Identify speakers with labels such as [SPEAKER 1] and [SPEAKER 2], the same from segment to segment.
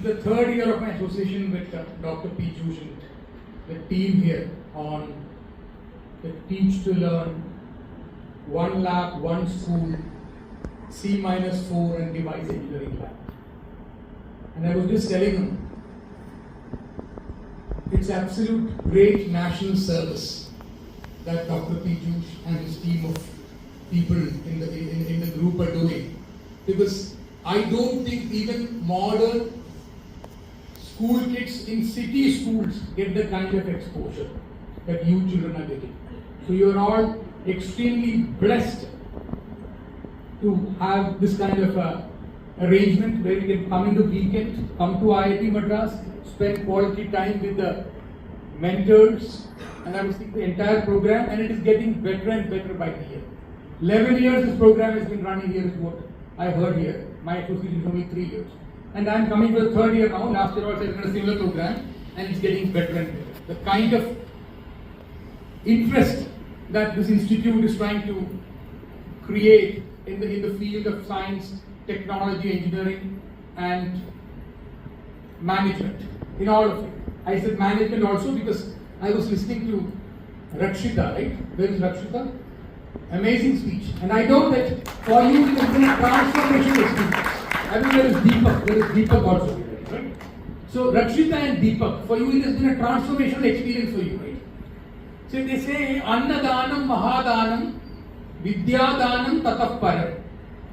[SPEAKER 1] The third year of my association with Dr. P. Jushin, the team here on the Teach to Learn, One Lab, One School, C-4 and Device Engineering Lab. And I was just telling him, it's absolute great national service that Dr. P. Jushin and his team of people in the group are doing. Because I don't think even modern school kids in city schools get the kind of exposure that you children are getting. So you are all extremely blessed to have this kind of arrangement where you can come in the weekend, come to IIT Madras, spend quality time with the mentors, and I was thinking the entire program, and it is getting better and better by the year. 11 years this program has been running here is what I heard here. My association is only 3 years. And I am coming for the third year now. Last year also I did a similar program, and it's getting better and better. The kind of interest that this institute is trying to create in the field of science, technology, engineering, and management, in all of it. I said management also because I was listening to Rakshita, right? Where is Rakshita? Amazing speech. And I know that for you it has been a transformation experience. I think there is Deepak also, right? So Rakshita and Deepak, for you it has been a transformational experience for you, right? So they say, Annadanam Mahadanam Vidyadanam Tatah Param.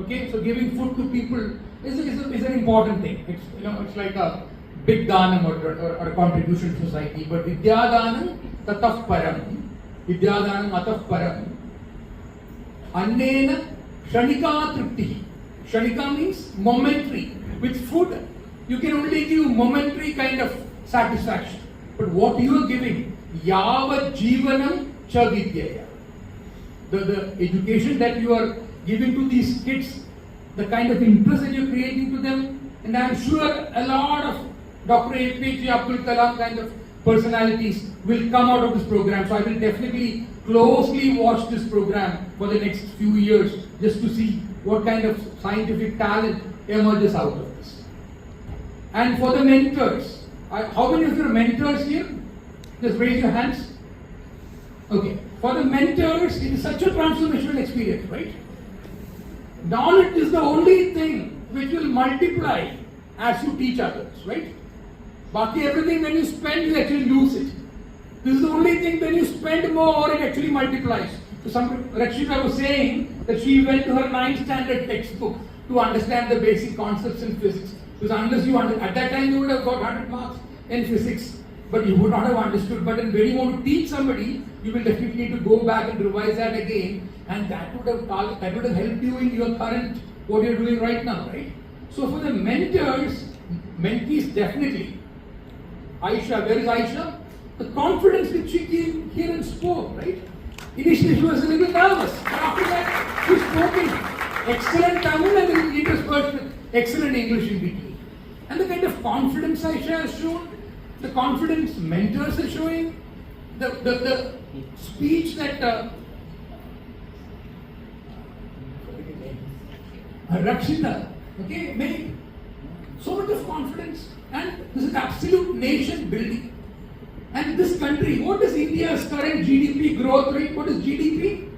[SPEAKER 1] Okay, so giving food to people is an important thing. It's like a big danam or a contribution to society. But Vidyadanam Tatah Param. Vidyadanam Atah Param. Annena Shanika Tripti. Shanika means momentary. With food, you can only give momentary kind of satisfaction. But what you are giving, Yava Jivanam Cha Vidyaya. The education that you are giving to these kids, the kind of interest that you are creating to them, and I am sure a lot of Dr. APJ Abdul Kalam kind of personalities will come out of this program. So I will definitely closely watch this program for the next few years just to see what kind of scientific talent emerges out of this. And for the mentors, how many of you are mentors here? Just raise your hands. Okay. For the mentors, it is such a transformational experience, right? Knowledge is the only thing which will multiply as you teach others, right? Baki everything when you spend, you actually lose it. This is the only thing when you spend more, it actually multiplies. So Rakshita was saying that she went to her 9th standard textbook to understand the basic concepts in physics. Because unless you at that time you would have got 100 marks in physics, but you would not have understood. But when you want to teach somebody, you will definitely need to go back and revise that again, and that would have helped you in your current, what you are doing right now, right? So for the mentors, mentees definitely. Aisha, where is Aisha? The confidence which she came here and spoke, right? Initially she was a little nervous, but after that she spoke in excellent Tamil and then interspersed with excellent English in between. And the kind of confidence Aisha has shown, the confidence mentors are showing, the speech that Rakshita, okay, made so much of confidence, and this is absolute nation building. And this country, what is India's current GDP growth rate? What is GDP?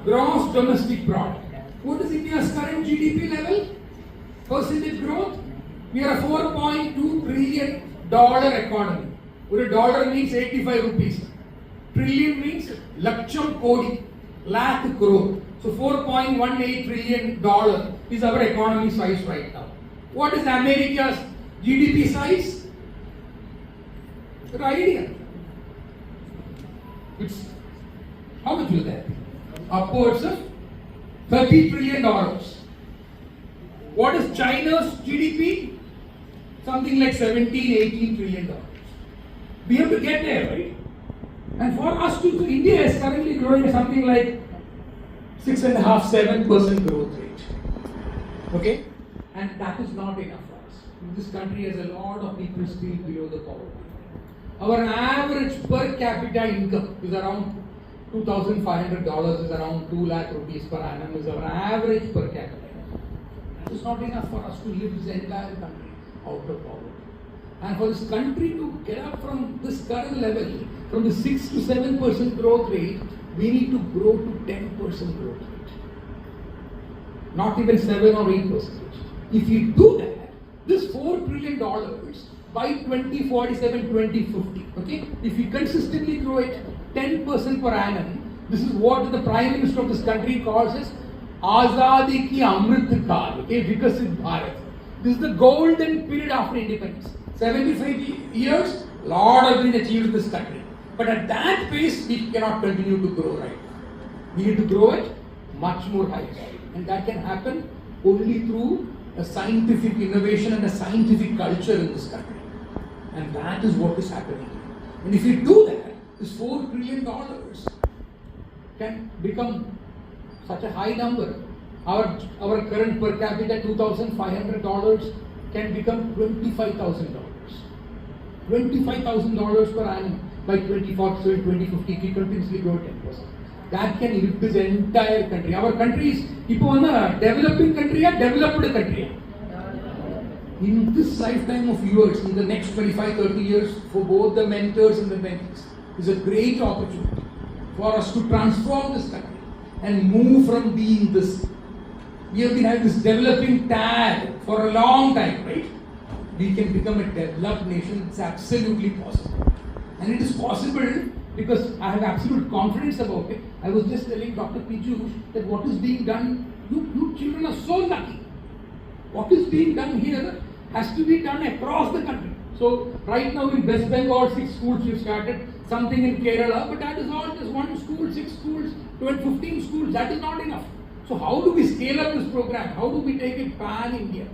[SPEAKER 1] Gross domestic product. What is India's current GDP level? Percentage growth? We are a $4.2 trillion economy. What a dollar means 85 rupees. Trillion means laksham kodi, lakh crore. So $4.18 trillion is our economy size right now. What is America's GDP size? Good idea. It's how much is that? Upwards of $30 trillion. What is China's GDP? Something like $17-18 trillion. We have to get there, right? And for us to, India is currently growing something like 6.5-7% growth rate. Okay? And that is not enough for us. This country has a lot of people still below the poverty. Our average per capita income is around $2,500, is around 2 lakh rupees per annum, is our average per capita. That is not enough for us to live this entire country. out of poverty. And for this country to get up from this current level, from the 6 to 7% growth rate, we need to grow to 10% growth rate. Not even 7 or 8%. If we do that, this $4 trillion by 2047, 2050, okay? If we consistently grow it 10% per annum, this is what the Prime Minister of this country calls as Azadi ki Amrit Kaal, okay? Vikasit Bharat. This is the golden period after independence. 75 years, a lot has been achieved in this country. But at that pace, we cannot continue to grow right now. We need to grow it much more higher. And that can happen only through a scientific innovation and a scientific culture in this country. And that is what is happening. And if we do that, this $4 trillion can become such a high number. Our current per capita $2,500 can become $25,000. $25,000 per annum by 2047, 2050 if we continuously grow 10%. That can lift this entire country. Our country is a developing country or developed country. In this lifetime of yours, in the next 25, 30 years, for both the mentors and the mentees, is a great opportunity for us to transform this country and move from being this. We have been having this developing tag for a long time, right? We can become a developed nation. It's absolutely possible. And it is possible because I have absolute confidence about it. I was just telling Dr. Piju that what is being done, you children are so lucky. What is being done here has to be done across the country. So right now in West Bengal, 6 schools we've started, something in Kerala, but that is all just 1 school, 6 schools, 12, 15 schools, that is not enough. So how do we scale up this program? How do we take it pan-India?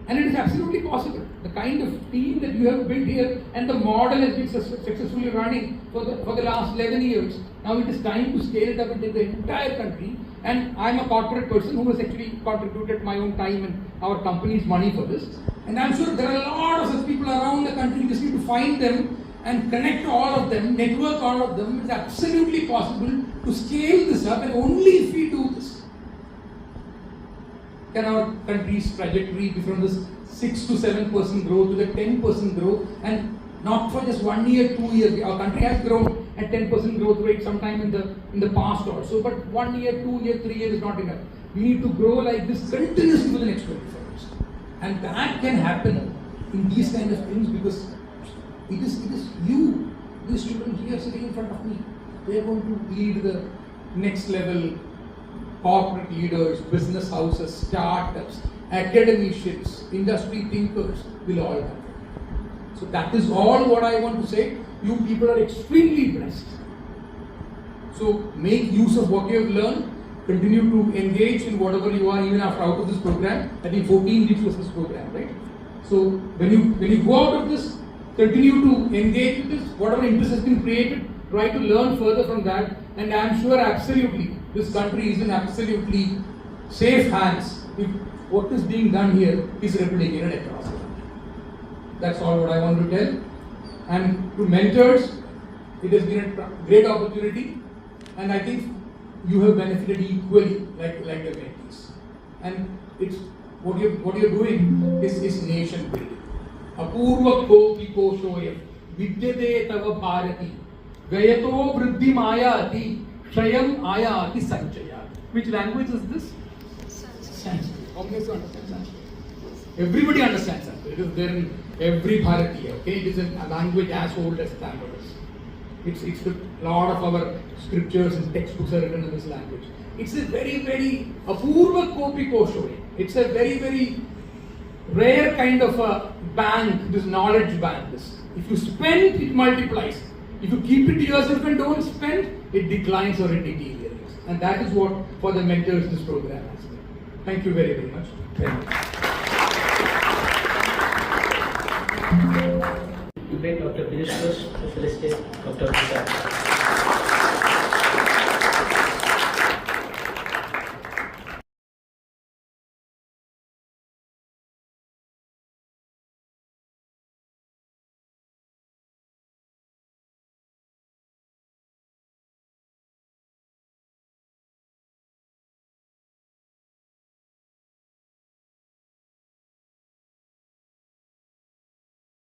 [SPEAKER 1] And it is absolutely possible. The kind of team that you have built here and the model has been successfully running for the last 11 years. Now it is time to scale it up into the entire country. And I am a corporate person who has actually contributed my own time and our company's money for this. And I am sure there are a lot of such people around the country. We just need to find them and connect all of them, network all of them. It's absolutely possible to scale this up, and only if we do this can our country's trajectory be from this 6 to 7% growth to the 10% growth, and not for just 1 year, 2 years. Our country has grown at 10% growth rate sometime in the past also, but 1 year, 2 years, 3 years is not enough. We need to grow like this continuously for the next 25 years. And that can happen in these kind of things because it is you, these children here sitting in front of me. They are going to lead the next level corporate leaders, business houses, startups, academicians, industry thinkers will all come. So that is all what I want to say. You people are extremely blessed. So make use of what you have learned. Continue to engage in whatever you are even after out of this program. I think 14 weeks was this program, right? So when you go out of this, continue to engage with this. Whatever interest has been created, try to learn further from that. And I am sure absolutely this country is in absolutely safe hands if what is being done here is replicated across the country. That's all what I want to tell. And to mentors, it has been a great opportunity, and I think you have benefited equally like the mentees. And it's what you're doing is nation building. Apurva kopi koshoyam vidyate tava bharati gayato vriddhi mayati shayam ayati sanchaya. Which language is this? Sanskrit. Obviously understand Sanskrit. Everybody understands Sanskrit. It is there in every Bharatiya. Okay, it is a language as old as Tamil. It's a lot of our scriptures and textbooks are written in this language. It's a very, very apurva kopi koshoyam. It's a very, very rare kind of a bank, this knowledge bank. If you spend, it multiplies. If you keep it to yourself and don't spend, it declines or it deteriorates. And that is what, for the mentors, this program has been. Thank you very, very much.
[SPEAKER 2] Debate Dr. Piyush, Facilitator Dr. Prasad.